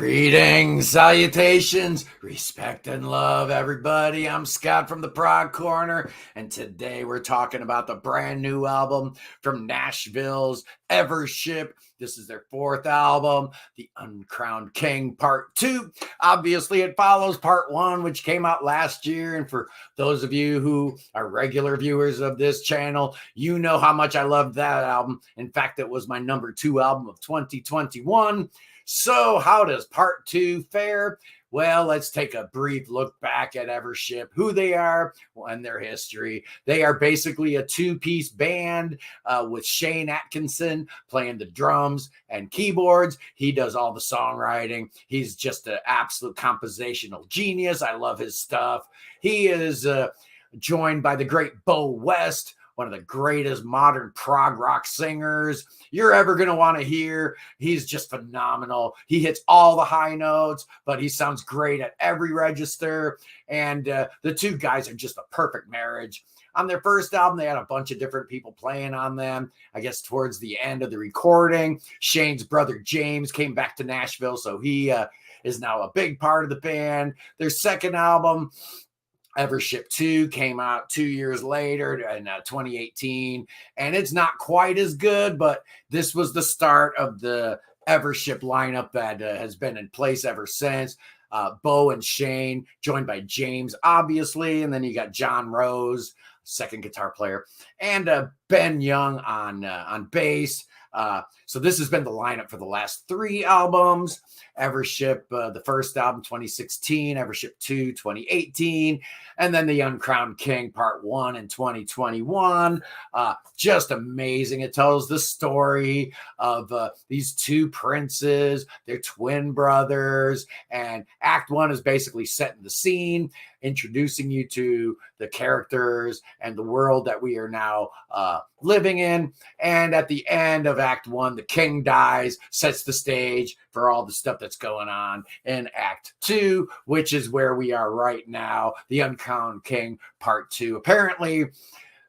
Greetings, salutations, respect and love, everybody. I'm Scott from the Prog Corner, and today we're talking about the brand new album from Nashville's Evership. This is their fourth album, The Uncrowned King Part 2. Obviously, it follows Part 1, which came out last year, and for those of you who are regular viewers of this channel, you know how much I loved that album. In fact, it was my number 2 album of 2021. So how does part 2 fare? Well, let's take a brief look back at Evership, who they are and their history. They are basically a two-piece band with Shane Atkinson playing the drums and keyboards. He does all the songwriting. He's just an absolute compositional genius. I love his stuff. He is joined by the great Bo West, one of the greatest modern prog rock singers you're ever going to want to hear. He's just phenomenal. He hits all the high notes, but he sounds great at every register. And the two guys are just a perfect marriage. On their first album, they had a bunch of different people playing on them. I guess towards the end of the recording, Shane's brother James came back to Nashville, so he is now a big part of the band. Their second album, Evership 2, came out 2 years later in 2018, and it's not quite as good, but this was the start of the Evership lineup that has been in place ever since. Bo and Shane, joined by James, obviously, and then you got John Rose, second guitar player, and Ben Young on bass. So this has been the lineup for the last 3 albums. Evership, the first album, 2016, Evership 2, 2018, and then The Uncrowned King, Part 1 in 2021. Just amazing. It tells the story of these two princes, their twin brothers, and Act 1 is basically setting the scene, introducing you to the characters and the world that we are now living in. And at the end of Act 1, the king dies, sets the stage for all the stuff that's going on in Act 2, which is where we are right now, The Uncrowned King Part 2. Apparently,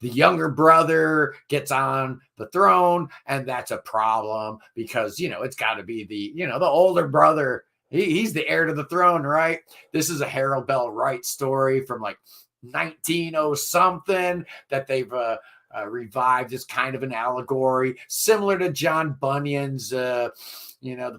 the younger brother gets on the throne, and that's a problem because, it's got to be the older brother. He's the heir to the throne, right? This is a Harold Bell Wright story from like 1900 something that they've revived as kind of an allegory, similar to John Bunyan's, The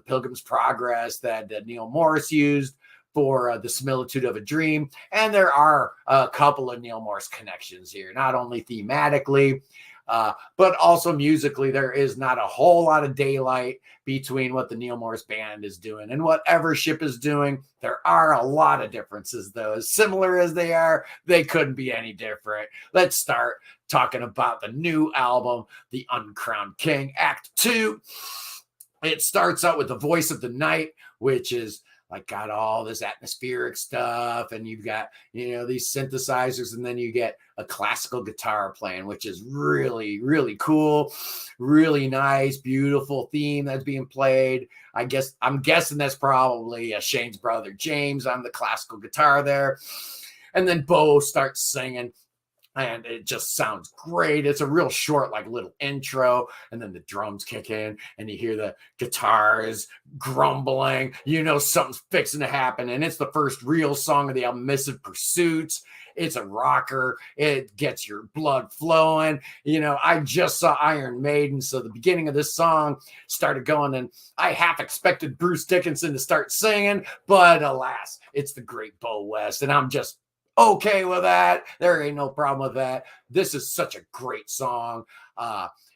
Pilgrim's Progress that Neil Morris used for The Similitude of a Dream. And there are a couple of Neil Morris connections here, not only thematically, but also musically. There is not a whole lot of daylight between what the Neil Morris Band is doing and what Evership is doing. There are a lot of differences, though. As similar as they are, they couldn't be any different. Let's start talking about the new album, The Uncrowned King, Act 2. It starts out with The Voice of the Night, which is like got all this atmospheric stuff, and you've got, these synthesizers, and then you get a classical guitar playing, which is really, really cool, really nice, beautiful theme that's being played. I'm guessing that's probably Shane's brother James on the classical guitar there. And then Bo starts singing, and it just sounds great. It's a real short, like little intro, and then the drums kick in, and you hear the guitars grumbling. Something's fixing to happen, and it's the first real song of the album, Missive Pursuits. It's a rocker. It gets your blood flowing. I just saw Iron Maiden, so the beginning of this song started going, and I half expected Bruce Dickinson to start singing, but alas, it's the great Bo West, and I'm just okay with that. There ain't no problem with that. This is such a great song.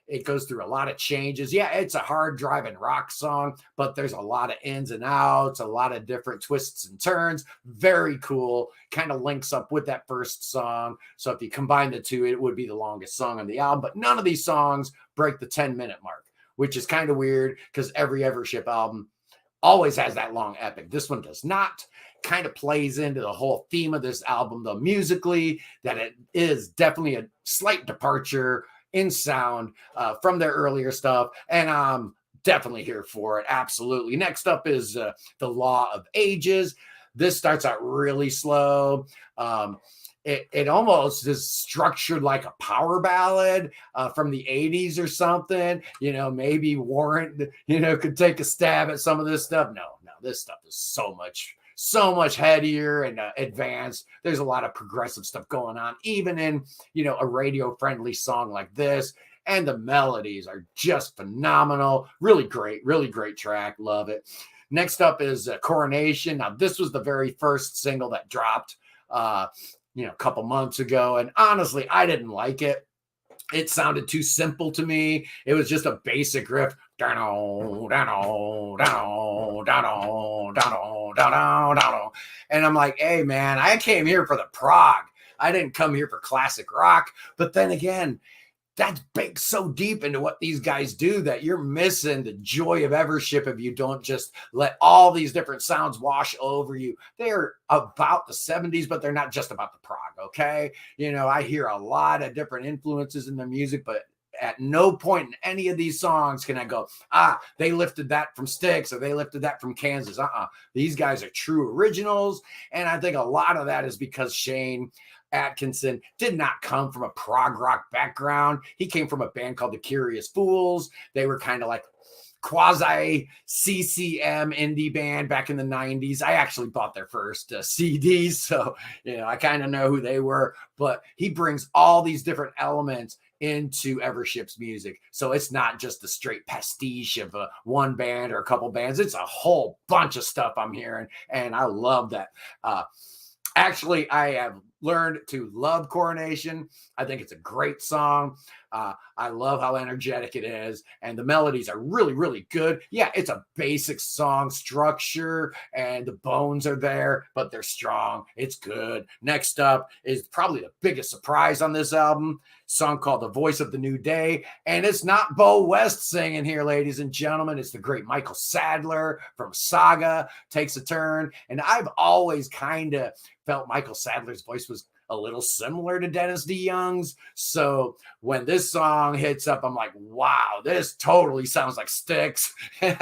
It goes through a lot of changes. Yeah, it's a hard driving rock song, but there's a lot of ins and outs, a lot of different twists and turns. Very cool. Kind of links up with that first song. So if you combine the two, it would be the longest song on the album. But none of these songs break the 10-minute mark, which is kind of weird because every Evership album always has that long epic. This one does not. Kind of plays into the whole theme of this album, though, musically, that it is definitely a slight departure in sound from their earlier stuff, and I'm definitely here for it. Absolutely. Next up is The Law of Ages. This starts out really slow. it almost is structured like a power ballad from the 80s or something. Maybe Warrant, could take a stab at some of this stuff. No, this stuff is so much headier and advanced. There's a lot of progressive stuff going on, even in, a radio friendly song like this. And the melodies are just phenomenal. Really great track. Love it. Next up is Coronation. Now, this was the very first single that dropped, a couple months ago. And honestly, I didn't like it. It sounded too simple to me. It was just a basic riff. And I'm like, hey, man, I came here for the prog. I didn't come here for classic rock. But then again, that's baked so deep into what these guys do that you're missing the joy of Evership if you don't just let all these different sounds wash over you. They're about the 70s, but they're not just about the prog, okay? I hear a lot of different influences in the music, but at no point in any of these songs can I go, they lifted that from Styx or they lifted that from Kansas. These guys are true originals, and I think a lot of that is because Shane Atkinson did not come from a prog rock background. He came from a band called the Curious Fools. They were kind of like quasi CCM indie band back in the 90s. I actually bought their first CDs, so I kind of know who they were. But he brings all these different elements into Evership's music, so it's not just the straight pastiche of one band or a couple bands. It's a whole bunch of stuff I'm hearing, and I love that. Actually, I have learned to love Coronation. I think it's a great song. I love how energetic it is, and the melodies are really good. Yeah, it's a basic song structure, and the bones are there, but they're strong. It's good. Next up is probably the biggest surprise on this album, song called The Voice of the New Day, and it's not Bo West singing here, ladies and gentlemen. It's the great Michael Sadler from Saga takes a turn, and I've always kind of felt Michael Sadler's voice was a little similar to Dennis DeYoung's. So when this song hits up, I'm like, wow, this totally sounds like Styx. And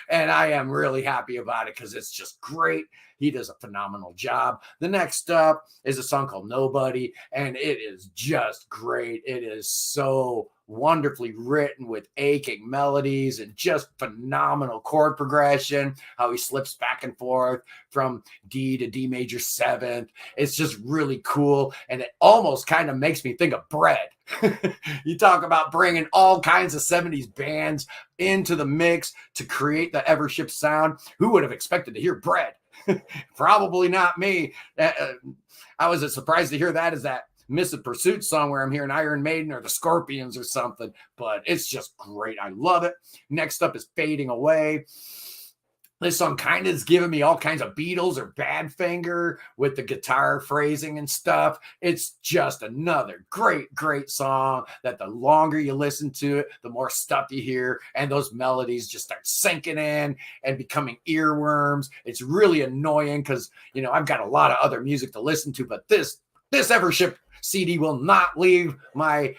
I am really happy about it because it's just great. He does a phenomenal job. The next up is a song called Nobody, and it is just great. It is so wonderfully written with aching melodies and just phenomenal chord progression, how he slips back and forth from D to D major seventh. It's just really cool, and it almost kind of makes me think of Bread. You talk about bringing all kinds of 70s bands into the mix to create the Evership sound. Who would have expected to hear Bread? Probably not me. I was as surprised to hear that as that Missing Pursuit song where I'm hearing Iron Maiden or the Scorpions or something, but it's just great. I love it. Next up is Fading Away. This song kind of is giving me all kinds of Beatles or Badfinger with the guitar phrasing and stuff. It's just another great song that the longer you listen to it, the more stuff you hear, and those melodies just start sinking in and becoming earworms. It's really annoying because, I've got a lot of other music to listen to, but this Evership CD will not leave my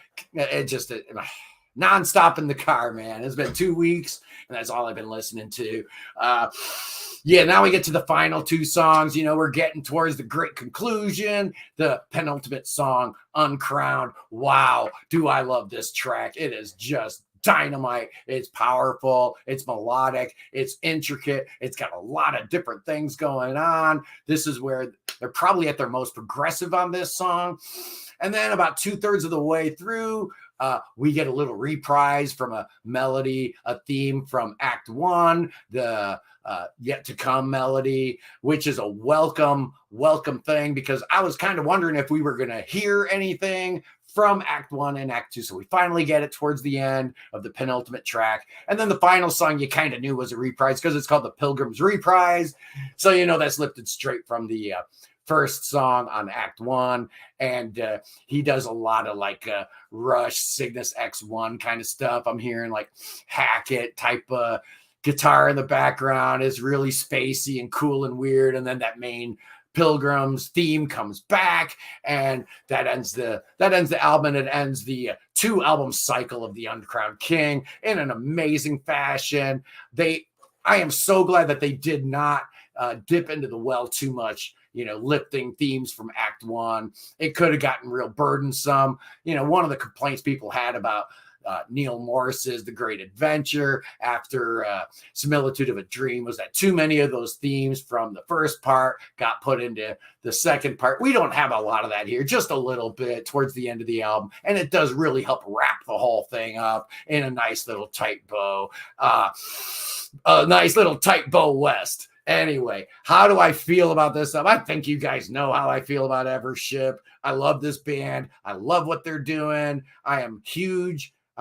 nonstop in the car, man. It's been 2 weeks, and that's all I've been listening to. Now we get to the final two songs. We're getting towards the great conclusion, the penultimate song, Uncrowned. Wow, do I love this track. It is just dynamite. It's powerful. It's melodic. It's intricate. It's got a lot of different things going on. This is where they're probably at their most progressive on this song. And then about 2/3 of the way through, we get a little reprise from a melody, a theme from Act 1, the Yet to Come melody, which is a welcome thing, because I was kind of wondering if we were going to hear anything from Act 1 and Act 2. So we finally get it towards the end of the penultimate track. And then the final song you kind of knew was a reprise because it's called The Pilgrim's Reprise. So, that's lifted straight from the first song on Act 1. And he does a lot of Rush, Cygnus X1 kind of stuff. I'm hearing Hackett type guitar in the background. Is really spacey and cool and weird. And then that main Pilgrim's theme comes back, and that ends the album, and it ends the 2-album cycle of the Uncrowned King in an amazing fashion. I am so glad that they did not dip into the well too much lifting themes from Act One. It could have gotten real burdensome. One of the complaints people had about Neil Morris's The Great Adventure after Similitude of a Dream was that too many of those themes from the first part got put into the second part. We don't have a lot of that here, just a little bit towards the end of the album, and it does really help wrap the whole thing up in a nice little tight bow. A nice little tight bow west. Anyway, how do I feel about this stuff? I think you guys know how I feel about Evership. I love this band. I love what they're doing. I'm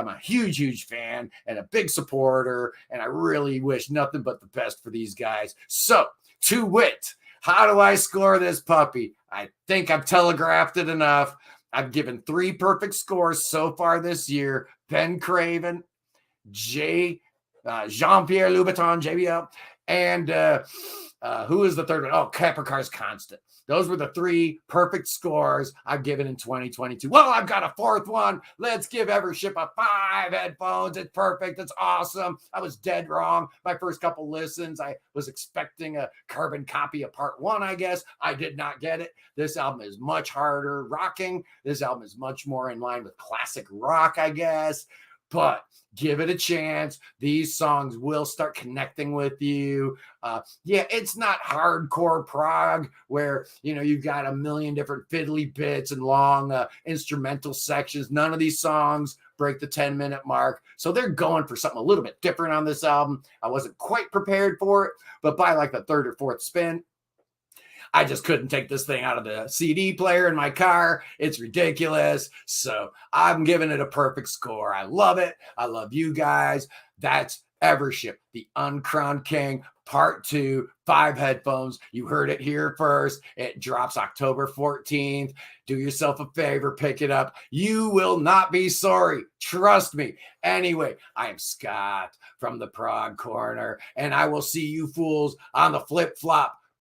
a huge fan and a big supporter, and I really wish nothing but the best for these guys. So, to wit, how do I score this puppy? I think I've telegraphed it enough. I've given 3 perfect scores so far this year. Ben Craven, Jean-Pierre Louboutin, JBL, and who is the third one? Oh, Capricar's Constant. Those were the 3 perfect scores I've given in 2022. Well, I've got a 4th one. Let's give Evership a 5 headphones. It's perfect. It's awesome. I was dead wrong. My first couple listens, I was expecting a carbon copy of part 1, I guess. I did not get it. This album is much harder rocking. This album is much more in line with classic rock, I guess. But give it a chance. These songs will start connecting with you. It's not hardcore prog where, you've got a million different fiddly bits and long instrumental sections. None of these songs break the 10-minute mark. So they're going for something a little bit different on this album. I wasn't quite prepared for it, but by like the 3rd or 4th spin, I just couldn't take this thing out of the CD player in my car. It's ridiculous. So I'm giving it a perfect score. I love it. I love you guys. That's Evership, the Uncrowned King, Part 2, 5 headphones. You heard it here first. It drops October 14th. Do yourself a favor, pick it up. You will not be sorry. Trust me. Anyway, I am Scott from the Prog Corner, and I will see you fools on the flip-flop.